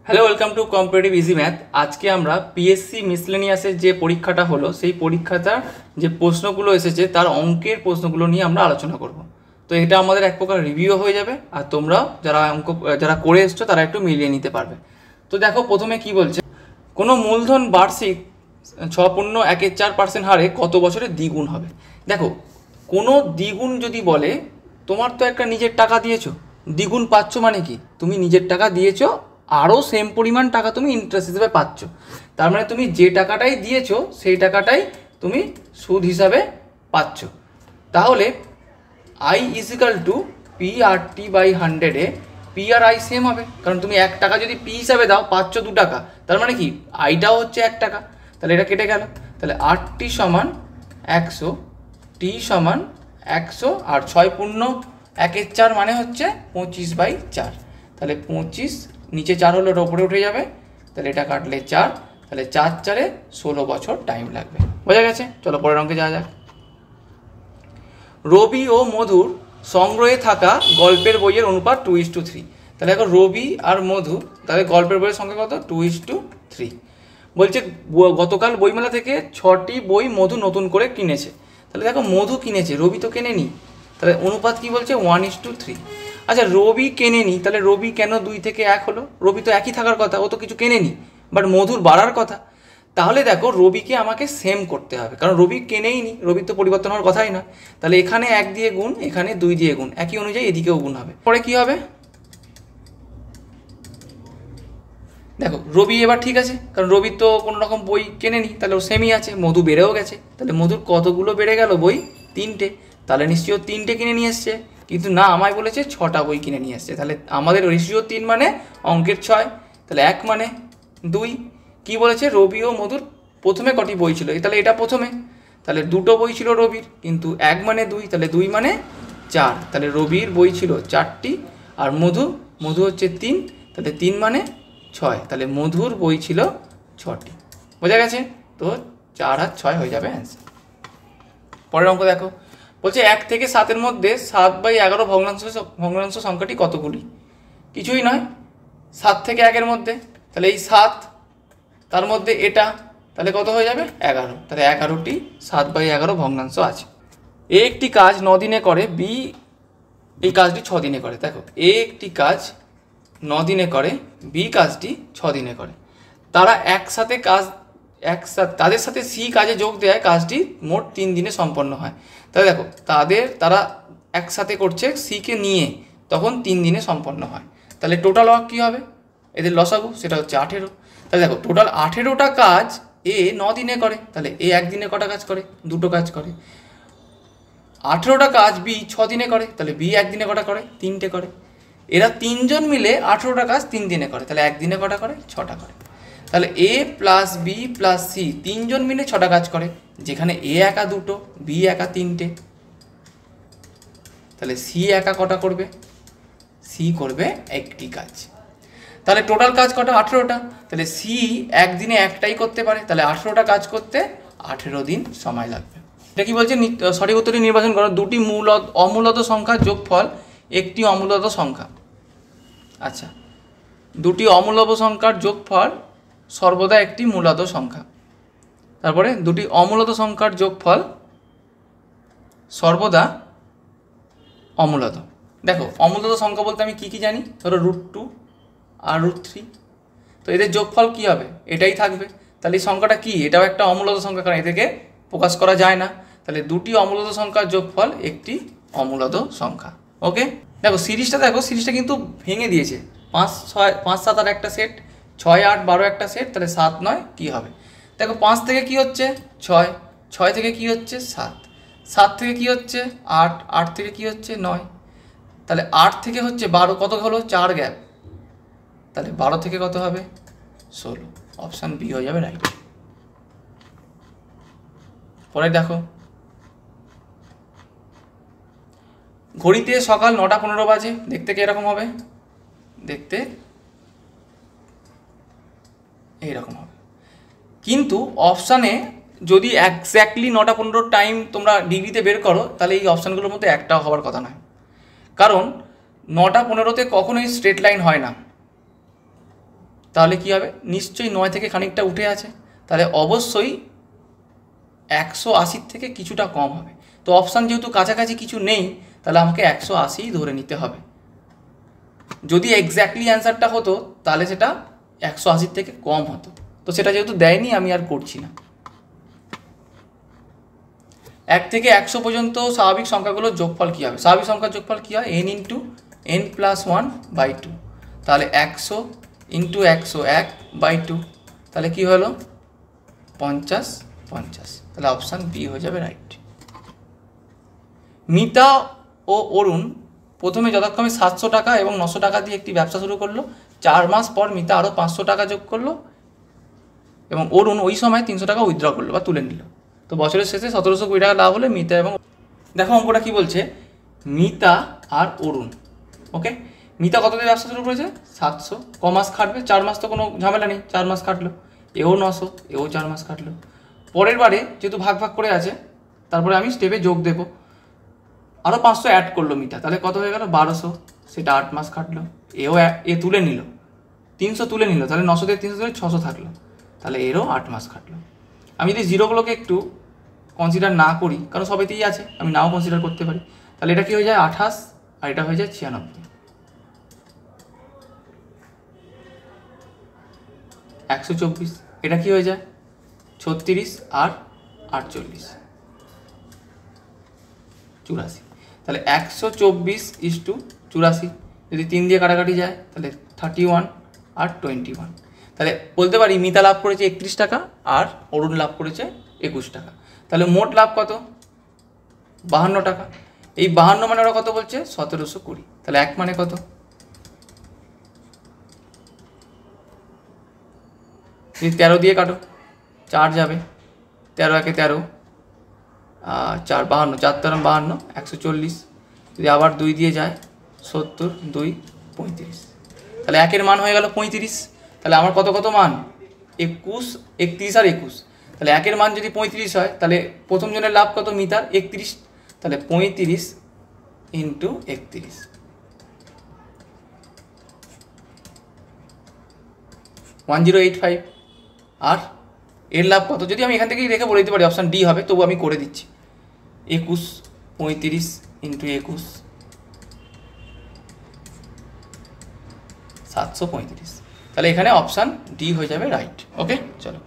Hello, welcome to competitive easy math. আজকে আমরা PSC মিসলেনিয়াসের যে পরীক্ষাটা হলো সেই পরীক্ষাটা যে প্রশ্নগুলো এসেছে তার অঙ্কের প্রশ্নগুলো নিয়ে আমরা আলোচনা করব। তো এটা আমাদের এক প্রকার রিভিউ হয়ে যাবে, আর তোমরা যারা করে এসছো তারা একটু মিলিয়ে নিতে পারবে। তো দেখো প্রথমে কি বলছে, কোনো মূলধন বার্ষিক 6.14% হারে কত বছরে দ্বিগুণ হবে। দেখো, কোনো দ্বিগুণ যদি বলে, তোমার তো একটা নিজের টাকা দিয়েছো, দ্বিগুণ পাচ্ছ মানে কি, তুমি নিজের টাকা দিয়েছো আরও সেম পরিমাণ টাকা তুমি ইন্টারেস্ট হিসেবে পাচ্ছ। তার মানে তুমি যে টাকাটাই দিয়েছো সেই টাকাটাই তুমি সুদ হিসাবে পাচ্ছ। তাহলে আই ইজিক্যাল টু PRT/100-এ পি আর আই সেম হবে, কারণ তুমি 1 টাকা যদি পি হিসাবে দাও পাচ্ছ 2 টাকা, তার মানে কি আইটাও হচ্ছে 1 টাকা, তাহলে এটা কেটে গেল। তাহলে 8T = 100, T = 100, আর 6 পূর্ণ 1/4 মানে হচ্ছে 25/4। তাহলে 25 নিচে 4 হলো, ওপরে উঠে যাবে, তাহলে এটা কাটলে 4, তাহলে 4×4 16 বছর টাইম লাগবে। বোঝা গেছে? চলো পরের অঙ্কে যাওয়া যাক। রবি ও মধুর সংগ্রহে থাকা গল্পের বইয়ের অনুপাত 2:3। তাহলে এখন রবি আর মধু, তাহলে গল্পের বইয়ের সংখ্যা কত? 2:3। বলছে গতকাল বইমেলা থেকে 6টি বই মধু নতুন করে কিনেছে। তাহলে দেখো মধু কিনেছে, রবি তো কেনেনি, তাহলে অনুপাত কি বলছে? 1:3। আচ্ছা, রবি কেনেনি, তাহলে রবি কেন 2 থেকে 1 হলো? রবি তো একই থাকার কথা, ও তো কিছু কেনেনি, বাট মধুর বাড়ার কথা। তাহলে দেখো রবিকে আমাকে সেম করতে হবে, কারণ রবি কেনেই নি, রবির তো পরিবর্তন হওয়ার কথাই না। তাহলে এখানে 1 দিয়ে গুণ, এখানে 2 দিয়ে গুণ, একই অনুযায়ী এদিকেও গুণ হবে। পরে কি হবে দেখো, রবি এবার ঠিক আছে, কারণ রবি তো কোনো রকম বই কেনেনি, তাহলে ও সেমই আছে। মধু বেড়েও গেছে, তাহলে মধুর কতগুলো বেড়ে গেল? বই 3টে, তাহলে নিশ্চয়ই 3টে কিনে নিয়ে এসছে। কিন্তু না, আমায় বলেছে 6টা বই কিনে নিয়ে এসছে। তাহলে আমাদের রেশিও 3 মানে অঙ্কের 6, তাহলে 1 মানে 2। কি বলেছে? রবি ও মধুর প্রথমে কটি বই ছিল, তাহলে এটা প্রথমে, তাহলে 2টো বই ছিল রবির, কিন্তু 1 মানে 2, তাহলে 2 মানে 4, তাহলে রবির বই ছিল 4টি, আর মধু হচ্ছে 3, তাহলে 3 মানে 6, তাহলে মধুর বই ছিল 6টি। বোঝা গেছে? তো 4 আর 6 হয়ে যাবে অ্যান্সার। পরের অঙ্ক দেখো, বলছে 1 থেকে 7-এর মধ্যে 7/11 ভগ্নাংশ সংখ্যাটি কতগুলি? কিছুই নয়, 7 থেকে 1-এর মধ্যে, তাহলে এই 7, তার মধ্যে এটা, তাহলে কত হয়ে যাবে? 11। তাহলে 11টি 7/11 ভগ্নাংশ আছে। এ একটি কাজ 9 দিনে করে, বি এই কাজটি 6 দিনে করে। দেখো, এ একটি কাজ 9 দিনে করে, বি কাজটি 6 দিনে করে। তারা তাদের সাথে সি কাজে যোগ দেয়, কাজটি মোট 3 দিনে সম্পন্ন হয়। তাহলে দেখো, তারা একসাথে করছে সিকে নিয়ে, তখন 3 দিনে সম্পন্ন হয়। তাহলে টোটাল ওয়ার্ক কী হবে? এদের লসাগু, সেটা হচ্ছে 18। তাহলে দেখো, টোটাল 18টা কাজ এ 9 দিনে করে, তাহলে এ 1 দিনে কটা কাজ করে? 2টো কাজ করে। 18টা কাজ বি 6 দিনে করে, তাহলে বি 1 দিনে কটা করে? 3টে করে। এরা 3জন মিলে 18টা কাজ 3 দিনে করে, তাহলে 1 দিনে কটা করে? 6টা করে। তাহলে এ প্লাস বি প্লাস সি 3জন মিলে 6টা কাজ করে, যেখানে এ একা 2টো, বি একা 3টে, তাহলে সি একা কটা করবে? সি করবে 1টি কাজ। তাহলে টোটাল কাজ কটা? 18টা। তাহলে সি 1 দিনে 1টাই করতে পারে, তাহলে 18টা কাজ করতে 18 দিন সময় লাগবে। এটা কি বলছে? সঠিক উত্তরটি নির্বাচন করো। 2টি অমূলত সংখ্যার যোগফল একটি অমূলত সংখ্যা। আচ্ছা, 2টি অমূলত সংখ্যার যোগফল সর্বদা একটি মূলত সংখ্যা। তারপরে 2টি অমূলত সংখ্যার যোগফল সর্বদা অমূলত। দেখো, অমূলত সংখ্যা বলতে আমি কি জানি? ধরো √2 আর √3, তো এদের যোগফল কি হবে? এটাই থাকবে। তাহলে এই সংখ্যাটা কি? এটাও একটা অমূলত সংখ্যা, কারণ এদেরকে প্রকাশ করা যায় না। তাহলে 2টি অমূলত সংখ্যার যোগফল একটি অমূলত সংখ্যা। ওকে, দেখো সিরিজটা কিন্তু ভেঙে দিয়েছে। 5, 7 আর একটা সেট, 6, 8, 12 একটা সেট, তাহলে 7, 9 কী হবে? দেখো, 5 থেকে কি হচ্ছে? 6, 6 থেকে কি হচ্ছে? 7, 7 থেকে কি হচ্ছে? 8, 8 থেকে কি হচ্ছে? 9, তাহলে 8 থেকে হচ্ছে 12, কত হলো? 4 গ্যাপ, তাহলে 12 থেকে কত হবে? 16। অপশান বি হয়ে যাবে রাইট। পরে দেখো, ঘড়িতে সকাল 9:15 বাজে, দেখতে কি এরকম হবে? দেখতে এইরকম হবে, কিন্তু অপশানে যদি এক্স্যাক্টলি 9:15 টাইম তোমরা ডিগ্রিতে বের করো, তাহলে এই অপশানগুলোর মধ্যে একটাও হওয়ার কথা নয়, কারণ 9:15 কখনোই স্ট্রেট লাইন হয় না। তাহলে কী হবে, নিশ্চয়ই 9 থেকে খানিকটা উঠে আছে, তাহলে অবশ্যই 180 থেকে কিছুটা কম হবে। তো অপশান যেহেতু কাছাকাছি কিছু নেই, তাহলে আমাকে 180 ধরে নিতে হবে। যদি এক্স্যাক্টলি অ্যান্সারটা হতো তাহলে সেটা 180 থেকে কম হতো, তো সেটা যেহেতু দেয়নি আমি আর করছি না। 1 থেকে 100 পর্যন্ত স্বাভাবিক সংখ্যাগুলোর যোগফল কী হবে? স্বাভাবিক সংখ্যার যোগফল কী হয়? n into n+1/2। তাহলে 100 ইন্টু 101/2, তাহলে কী হলো? 50। তাহলে অপশান বি হয়ে যাবে রাইট। মিতা ও অরুণ প্রথমে যথাক্রমে 700 টাকা এবং 900 টাকা দিয়ে একটি ব্যবসা শুরু করলো। 4 মাস পর মিতা আরও 500 টাকা যোগ করলো এবং অরুণ ওই সময় 300 টাকা উইথড্র করলো বা তুলে নিল। তো বছরের শেষে 1720 টাকা লাভ হলে মিতা এবং, দেখো অঙ্কটা কী বলছে, মিতা আর অরুণ, ওকে, মিতা কত দিয়ে ব্যবসা শুরু করেছে? 700। ক মাস খাটবে? 4 মাস, তো কোনো ঝামেলা নেই, 4 মাস খাটলো। এও 900, এও 4 মাস খাটলো। পরের বারে যেহেতু ভাগ ভাগ করে আছে, তারপরে আমি স্টেপে যোগ দেবো, আরও 500 অ্যাড করলো মিতা, তাহলে কত হয়ে গেল? 1200। সেটা 8 মাস খাটলো। এ তুলে নিল, 300 তুলে নিল, তাহলে 900 থেকে 300 থেকে 600 থাকলো, তাহলে এরও 8 মাস খাটলো। আমি যদি জিরোগুলোকে একটু কনসিডার না করি, কারণ সবেতেই আছে, আমি নাও কনসিডার করতে পারি, তাহলে এটা কী হয়ে যায়? 28, আর এটা হয়ে যায় 96। 124, এটা কি হয়ে যায়? 36 আর 48, 84। তাহলে 124:84, যদি 3 দিয়ে কাটাকাটি যায় তাহলে 31 আর 21। তাহলে বলতে পারি মিতা লাভ করেছে 31 টাকা আর অরুণ লাভ করেছে 21 টাকা। তাহলে মোট লাভ কত? 52 টাকা। এই 52 মানে ওরা কত বলছে? 1720। তাহলে 1 মানে কত? যদি 13 দিয়ে কাটো, 4 যাবে, 13 একে 13, 4 52, 4 13 52, 140। যদি আবার 2 দিয়ে যায় 70, 2 35। তাহলে 1-এর মান হয়ে গেল 35। তাহলে আমার কত কত মান? 21, 31 আর 21। তাহলে 1-এর মান যদি 35 হয়, তাহলে প্রথম জনের লাভ কত? মিতার 31। তাহলে 35 ইন্টু 31, 1085। আর এর লাভ কত? যদি আমি এখান থেকেই রেখে বলে দিতে পারি অপশান ডি হবে, তবু আমি করে দিচ্ছি। 21, 35 ইন্টু 21, 735। তাহলে এখানে অপশান ডি হয়ে যাবে রাইট। ওকে, চলো।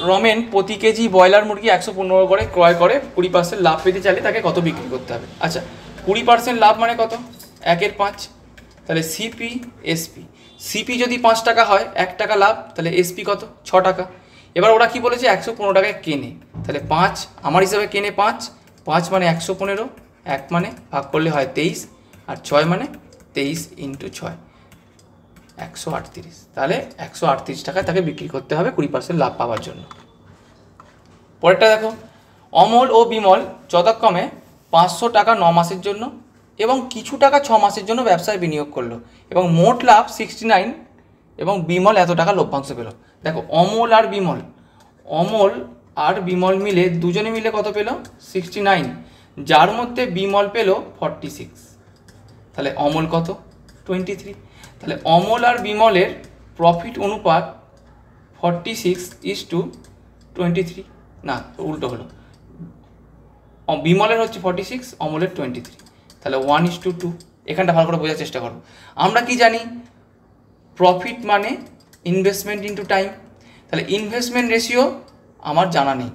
রমেন প্রতি কেজি ব্রয়লার মুরগি 115 করে ক্রয় করে 20% লাভ পেতে চাইলে তাকে কত বিক্রি করতে হবে? আচ্ছা, 20% লাভ মানে কত? 1/5। তাহলে সিপি এসপি, সিপি যদি 5 টাকা হয়, 1 টাকা লাভ, তাহলে এসপি কত? 6 টাকা। এবার ওরা কি বলেছে? 115 টাকায় কেনে, তাহলে 5 আমার হিসাবে কেনে 5 মানে 115, 1 মানে ভাগ করলে হয় 23, আর 6 মানে 23 ইন্টু 6, 138। তাহলে 138 টাকায় তাকে বিক্রি করতে হবে 20% লাভ পাওয়ার জন্য। পরেরটা দেখো, অমল ও বিমল যথাক্রমে 500 টাকা 9 মাসের জন্য এবং কিছু টাকা 6 মাসের জন্য ব্যবসায় বিনিয়োগ করলো এবং মোট লাভ 69 এবং বিমল এত টাকা লভ্যাংশ পেল। দেখো অমল আর বিমল মিলে, দুজনে মিলে কত পেল? 69, যার মধ্যে বিমল পেল 46। তাহলে অমল কত? 23। তাহলে অমল আর বিমলের প্রফিট অনুপাত 46:23, না উল্টো হলো, বিমলের হচ্ছে 46, অমলের 23, তাহলে 1:2। এখানটা ভালো করে বোঝার চেষ্টা করো। আমরা কি জানি? প্রফিট মানে ইনভেস্টমেন্ট ইন্টু টাইম। তাহলে ইনভেস্টমেন্ট রেশিও আমার জানা নেই,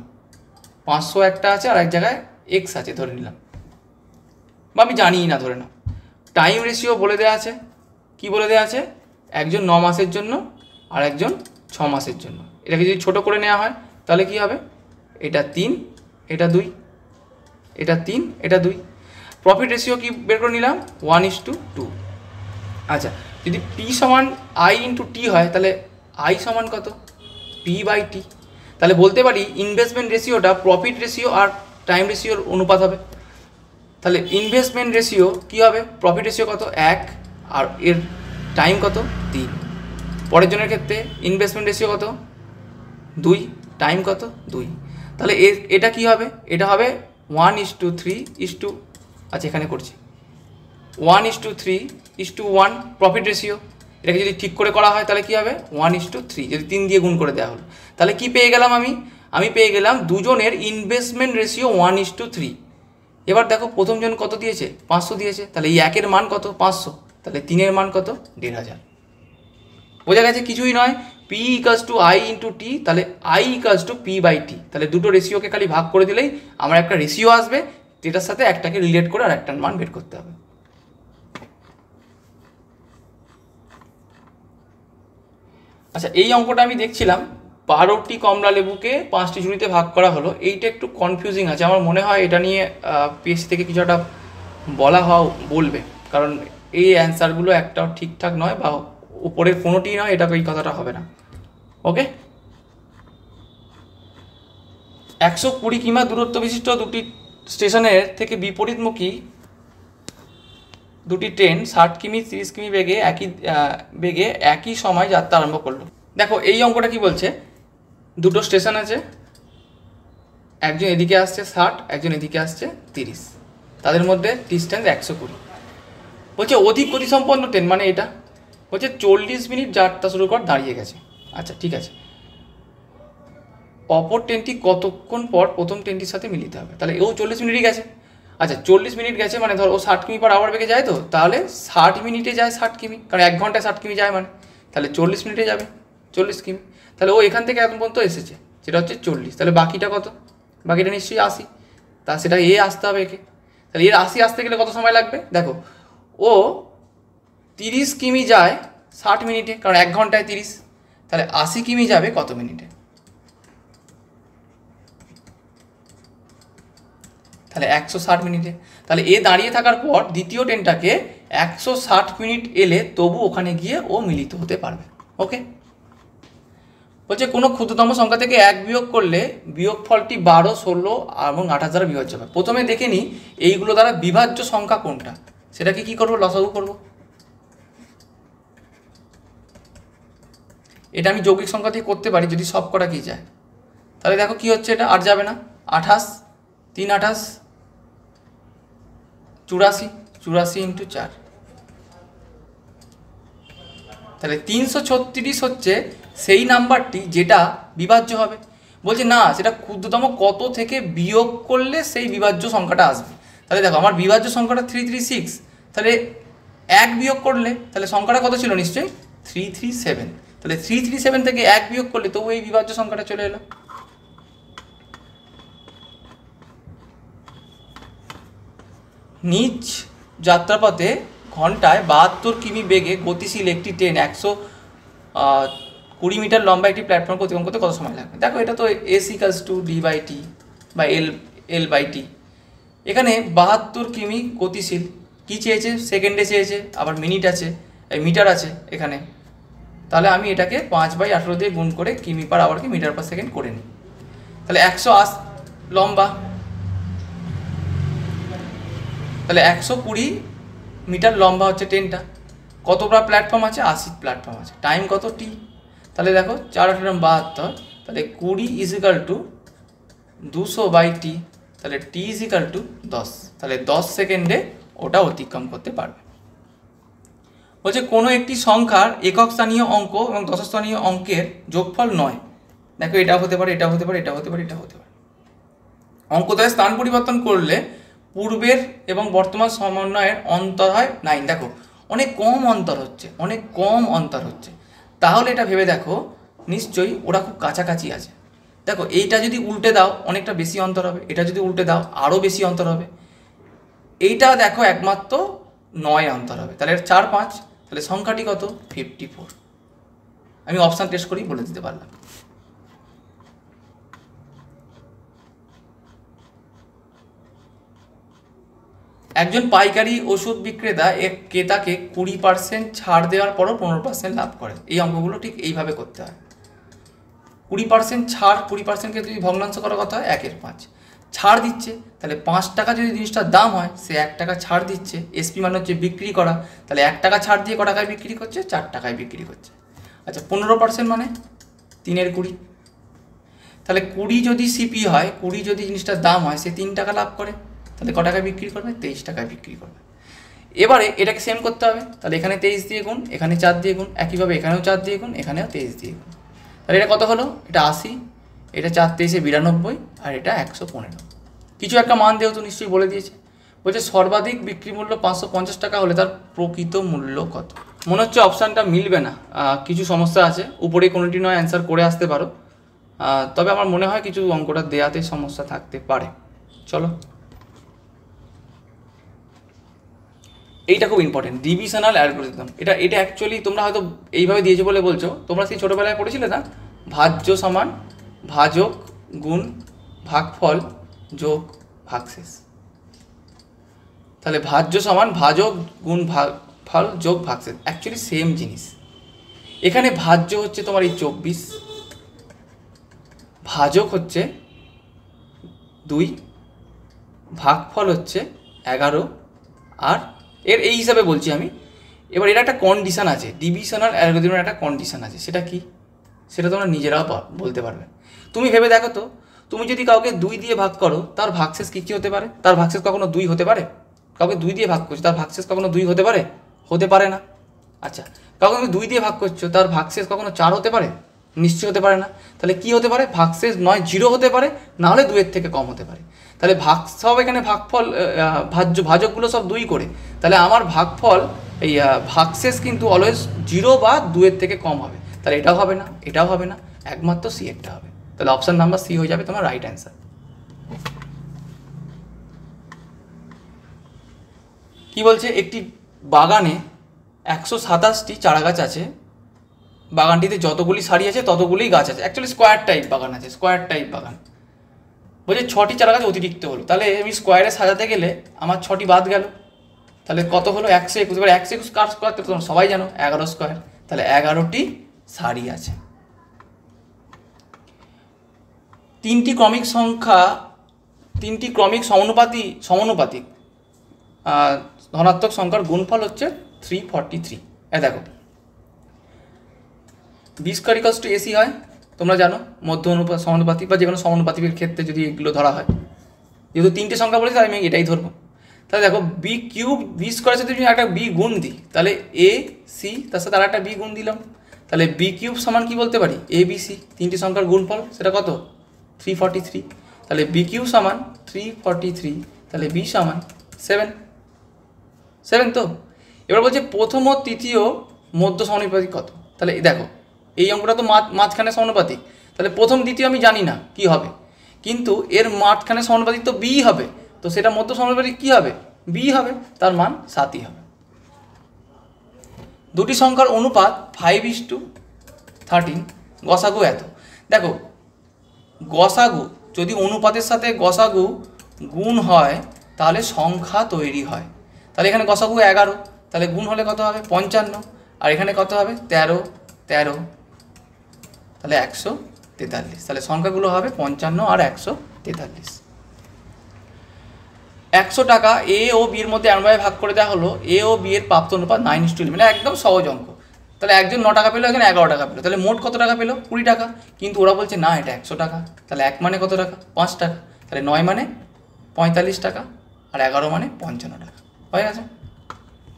500 একটা আছে আর এক জায়গায় এক্স আছে ধরে নিলাম, বা আমি জানিই না ধরে নাও। টাইম রেশিও বলে দেওয়া আছে, কি বলে দেওয়া আছে? একজন 9 মাসের জন্য আর একজন 6 মাসের জন্য। এটাকে যদি ছোট করে নেওয়া হয় তাহলে কি হবে? এটা 3, এটা 2, এটা 3, এটা 2। প্রফিট রেশিও কি বের করে নিলাম? 1:2। আচ্ছা, যদি পি সমান আই ইন্টু টি হয়, তাহলে আই সমান কত? P/T। তাহলে বলতে পারি ইনভেস্টমেন্ট রেশিওটা প্রফিট রেশিও আর টাইম রেশিওর অনুপাত হবে। তাহলে ইনভেস্টমেন্ট রেশিও কী হবে? প্রফিট রেশিও কত? 1, আর এর টাইম কত? 3। পরের জনের ক্ষেত্রে ইনভেস্টমেন্ট রেশিও কত? 2, টাইম কত? 2। তাহলে এটা কি হবে? এটা হবে 1:3 আচ্ছা এখানে করছি 1:3:1 প্রফিট রেশিও। এটাকে যদি ঠিক করে করা হয় তাহলে কী হবে 1:3, যদি 3 দিয়ে গুণ করে দেওয়া হলো তাহলে কি পেয়ে গেলাম আমি পেয়ে গেলাম দুজনের ইনভেস্টমেন্ট রেশিও 1:3। এবার দেখো প্রথমজন কত দিয়েছে 500 দিয়েছে, তাহলে এই একের মান কত 500, তাহলে 3-এর মান কত 1500। বোঝা গেছে কিছুই নয়, P = I × T, তাহলে I = P/T, তাহলে দুটো রেশিওকে খালি ভাগ করে দিলেই আমার একটা রেশিও আসবে, যেটার সাথে একটাকে রিলেট করে আর একটার মান বের করতে হবে। আচ্ছা এই অঙ্কটা আমি দেখছিলাম 12টি কমলা লেবুকে 5টি ঝুড়িতে ভাগ করা হলো, এইটা একটু কনফিউজিং আছে, আমার মনে হয় এটা নিয়ে পিএসসি থেকে কিছু একটা বলবে, কারণ এই অ্যান্সারগুলো একটাও ঠিকঠাক নয় বা উপরের কোনোটিই নয়, এটা এই কথাটা হবে না। ওকে, 120 কিমি দূরত্ব বিশিষ্ট দুটি স্টেশনের থেকে বিপরীতমুখী দুটি ট্রেন 60 কিমি 30 কিমি বেগে একই সময় যাত্রা আরম্ভ করলো। দেখো এই অঙ্কটা কি বলছে, দুটো স্টেশন আছে, একজন এদিকে আসছে 60, একজন এদিকে আসছে 30, তাদের মধ্যে ডিস্টেন্স 120। বলছে অধিক গতিসম্পন্ন ট্রেন, মানে এটা বলছে 40 মিনিট যাত্রা শুরু কর দাঁড়িয়ে গেছে। আচ্ছা ঠিক আছে, অপর ট্রেনটি কতক্ষণ পর প্রথম ট্রেনটির সাথে মিলিত হবে, তাহলে ও 40 মিনিটই গেছে। আচ্ছা 40 মিনিট গেছে মানে ধর ও 60 কিমি/আওয়ার বেগে যায়, তো তাহলে 60 মিনিটে যায় 60 কিমি, কারণ 1 ঘন্টায় 60 কিমি যায়, মানে তাহলে 40 মিনিটে যাবে 40 কিমি। তাহলে ও এখান থেকে এখন পর্যন্ত এসেছে, সেটা হচ্ছে 40, তাহলে বাকিটা কত, বাকিটা নিশ্চয়ই 80, তা সেটা এ আসতে হবে একে, তাহলে এর 80 আসতে গেলে কত সময় লাগবে, দেখো ও 30 কিমি যায় 60 মিনিটে, কারণ 1 ঘন্টায় 30, তাহলে 80 কিমি যাবে কত মিনিটে, তাহলে 160 মিনিটে। তাহলে এ দাঁড়িয়ে থাকার পর দ্বিতীয় ট্রেনটাকে 160 মিনিট এলে তবু ওখানে গিয়ে ও মিলিত হতে পারবে। ওকে, বলছে কোনো ক্ষুদ্রতম সংখ্যা থেকে 1 বিয়োগ করলে বিয়োগফলটি 12, 16 এবং 28 দ্বারা বিভাজ্য হবে। প্রথমে দেখে নিই এইগুলো দ্বারা বিভাজ্য সংখ্যা কোনটা, সেটাকে কি করবো, লসাগু করব। এটা আমি যৌগিক সংখ্যা দিয়ে করতে পারি যদি সব করা কি যায়, তাহলে দেখো কি হচ্ছে, এটা আর যাবে না, 28, 3 28, 84, 84 × 4, তাহলে 336 হচ্ছে সেই নাম্বারটি যেটা বিভাজ্য হবে। বলছে না, সেটা ক্ষুদ্রতম কত থেকে বিয়োগ করলে সেই বিভাজ্য সংখ্যাটা আসবে। তাহলে দেখো আমার বিভাজ্য সংখ্যাটা 336, তাহলে 1 বিয়োগ করলে তাহলে সংখ্যাটা কত ছিল, নিশ্চয়ই 337, তাহলে 337 থেকে 1 বিয়োগ করলে তবু এই বিভাজ্য সংখ্যাটা চলে এলো। নিজ যাত্রাপথে ঘন্টায় 72 কিমি বেগে গতিশীল একটি ট্রেন 120 মিটার লম্বা একটি প্ল্যাটফর্ম অতিক্রম করতে কত সময় লাগবে। দেখো এটা তো S = D/T বা L/T, এখানে 72 কিমি গতিশীল, কি চেয়েছে, সেকেন্ডে চেয়েছে, আবার মিনিট আছে, মিটার আছে এখানে, তাহলে আমি এটাকে 5/18 দিয়ে গুণ করে কিমি/আওয়ারকে মিটার/সেকেন্ড করে নিই, তাহলে 180 লম্বা, তাহলে 120 মিটার লম্বা হচ্ছে ট্রেনটা, কতটা প্ল্যাটফর্ম আছে, 80 প্ল্যাটফর্ম আছে, টাইম কত T, তাহলে দেখো 4×8 = 72, তাহলে 20 = 200/T, তাহলে T = 10, তাহলে 10 সেকেন্ডে ওটা অতিক্রম করতে পারবে। বলছে কোনো একটি সংখ্যার একক স্থানীয় অঙ্ক এবং দশম স্থানীয় অঙ্কের যোগফল নয়। দেখো এটা হতে পারে, এটা হতে পারে, এটা হতে পারে, এটা হতে পারে। অঙ্কদ্বয়ের স্থান পরিবর্তন করলে পূর্বের এবং বর্তমান সমন্বয়ের অন্তর হয় 9। দেখো অনেক কম অন্তর হচ্ছে, তাহলে এটা ভেবে দেখো নিশ্চয়ই ওরা খুব কাছাকাছি আছে। দেখো এইটা যদি উল্টে দাও অনেকটা বেশি অন্তর হবে, এটা যদি উল্টে দাও আরও বেশি অন্তর হবে, এইটা দেখো একমাত্র 9 অন্তর হবে, তাহলে 4 5, তাহলে সংখ্যাটি কত 54। আমি অপশান টেস্ট করেই বলে দিতে পারলাম। একজন পাইকারি ওষুধ বিক্রেতা এক ক্রেতাকে 20% ছাড় দেওয়ার পরও 15% লাভ করে। এই অঙ্কগুলো ঠিক এইভাবে করতে হয়। 20% ছাড়, 20%কে যদি ভগ্নাংশ করার কথা হয় 1/5, ছাড় দিচ্ছে, তাহলে 5 টাকা যদি জিনিসটার দাম হয় সে 1 টাকা ছাড় দিচ্ছে, এসপি মানে হচ্ছে বিক্রি করা, তাহলে 1 টাকা ছাড় দিয়ে ক টাকায় বিক্রি করছে, 4 টাকায় বিক্রি করছে। আচ্ছা 15% মানে 3/20, তাহলে 20 যদি সিপি হয়, 20 যদি জিনিসটার দাম হয়, সে 3 টাকা লাভ করে, তাহলে ক টাকায় বিক্রি করবে? 23 টাকায় বিক্রি করবে। এবারে এটাকে সেম করতে হবে, তাহলে এখানে 23 দিয়ে গুণ, এখানে 4 দিয়ে গুণ, একইভাবে এখানেও 4 দিয়ে গুণ, এখানেও 23 দিয়ে গুণ। তাহলে এটা কত হলো? এটা 80, এটা 4 23 92, আর এটা 115। কিছু একটা মান যেহেতু নিশ্চয়ই বলে দিয়েছে। বলছে সর্বাধিক বিক্রি মূল্য 550 টাকা হলে তার প্রকৃত মূল্য কত? মনে হচ্ছে অপশানটা মিলবে না, কিছু সমস্যা আছে। উপরে কোনোটি নয় অ্যান্সার করে আসতে পারো, তবে আমার মনে হয় কিছু অঙ্কটা দেয়াতে সমস্যা থাকতে পারে। চলো, এইটা খুব ইম্পর্টেন্ট, ডিভিশনাল অ্যালগরিদম। এটা অ্যাকচুয়ালি তোমরা হয়তো এইভাবে দিয়েছো বলে বলছো, তোমরা সেই ছোটোবেলায় পড়েছিলে না, ভাজ্য সমান ভাজক গুণ ভাগফল যোগ ভাগশেষ। তাহলে ভাজ্য সমান ভাজক গুণ ভাগফল যোগ ভাগশেষ, অ্যাকচুয়ালি সেম জিনিস। এখানে ভাজ্য হচ্ছে তোমার এই 24, ভাজক হচ্ছে 2, ভাগফল হচ্ছে 11, আর এই হিসাবে বলছি আমি। এবার এটা একটা কন্ডিশান আছে, ডিভিশনাল অ্যালগরিদমের একটা কন্ডিশান আছে। সেটা কি? সেটা তোমরা নিজেরাও বলতে পারবে। তুমি ভেবে দেখো তো, তুমি যদি কাউকে 2 দিয়ে ভাগ করো, তার ভাগশেষ কী কী হতে পারে? তার ভাগশেষ কখনো 2 হতে পারে? কাউকে 2 দিয়ে ভাগ করছো, তার ভাগশেষ কখনো 2 হতে পারে? হতে পারে না। আচ্ছা, কাউকে তুমি 2 দিয়ে ভাগ করছো, তার ভাগশেষ কখনো 4 হতে পারে? নিশ্চয়ই হতে পারে না। তাহলে কি হতে পারে? ভাগশেষ নয় 0 হতে পারে, না হলে 2 এর থেকে কম হতে পারে। তাহলে সব এখানে ভাগফল ভাজকগুলো সব 2 করে, তাহলে আমার ভাগফল এই ভাগশেষ কিন্তু অলওয়েজ 0 বা 2 এর থেকে কম হবে। তাহলে এটাও হবে না, এটাও হবে না, একমাত্র সি একটা হবে। তাহলে অপশান নাম্বার সি হয়ে যাবে তোমার রাইট অ্যান্সার। কি বলছে? একটি বাগানে 127টি চারা গাছ আছে, বাগানটিতে যতগুলি সারি আছে ততগুলি গাছ আছে। অ্যাকচুয়ালি স্কোয়ার টাইপ বাগান আছে, স্কোয়ার টাইপ বাগান। বলছে 6টি চারা গাছ অতিরিক্ত হলো, তাহলে আমি স্কোয়ারে সাজাতে গেলে আমার 6টি বাদ গেল, তাহলে কত হলো? 121। এবার 121 কার স্কোয়ার? তো তোমরা সবাই জানো 11 স্কোয়ার, তাহলে 11টি সারি আছে। 3টি ক্রমিক সমানুপাতিক ধনাত্মক সংখ্যার গুণফল হচ্ছে 343। দেখো, B square equals to AC হয়, তোমরা জানো, মধ্য সমানুপাতিক বা যে কোনো সমানুপাতিকের ক্ষেত্রে যদি এগুলো ধরা হয়, যেহেতু 3টে সংখ্যা বলেছি তাহলে আমি এটাই ধরবো। তাহলে দেখো, বি কিউব বি স্কোয়ারের সাথে যদি একটা বি গুণ দিই, তাহলে এ সি, তার সাথে আর একটা বি গুণ দিলাম, তাহলে বি কিউব সমান কি বলতে পারি? এ বি সি, 3টি সংখ্যার গুণফল, সেটা কত? 343। তাহলে বি কিউব সমান 343, তাহলে বি সমান 7 তো। এবার বলছে প্রথম ও তৃতীয় মধ্য সমানুপাতিক কত? তাহলে দেখো, এই অঙ্কটা তো মাঝখানে সমানুপাতিক, তাহলে প্রথম দ্বিতীয় আমি জানি না কি হবে, কিন্তু এর মাঝখানে সমানুপাতিক তো বি হবে, তো সেটা মধ্য সমানুপাতিক কী হবে? বি হবে, তার মান 7ই হবে। দুটি সংখ্যার অনুপাত 5:13, গসাগু এত। দেখো, গসাগু যদি অনুপাতের সাথে গসাগু গুণ হয় তাহলে সংখ্যা তৈরি হয়। তাহলে এখানে গসাগু 11, তাহলে গুণ হলে কত হবে? 55, আর এখানে কত হবে? 13, তাহলে 143। তাহলে সংখ্যাগুলো হবে 55 আর 143। 100 টাকা এ ও বির মধ্যে এমনভাবে ভাগ করে দেওয়া হলো, এ ও বি এর প্রাপ্ত অনুপাত 9:11, মানে একদম সহজ অঙ্ক। তাহলে একজন 9 টাকা পেলো, একজন 11 টাকা পেলো, তাহলে মোট কত টাকা পেলো? 20 টাকা। কিন্তু ওরা বলছে না, এটা 100 টাকা। তাহলে 1 মানে কত টাকা? 5 টাকা। তাহলে 9 মানে 45 টাকা, আর 11 মানে 55 টাকা। হয়ে গেছে।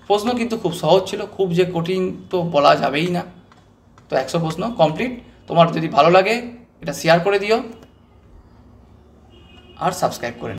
প্রশ্ন কিন্তু খুব সহজ ছিল, খুব যে কঠিন তো বলা যাবেই না। তো 100 প্রশ্ন কমপ্লিট। তোমার যদি ভালো লাগে এটা শেয়ার করে দিও আর সাবস্ক্রাইব করে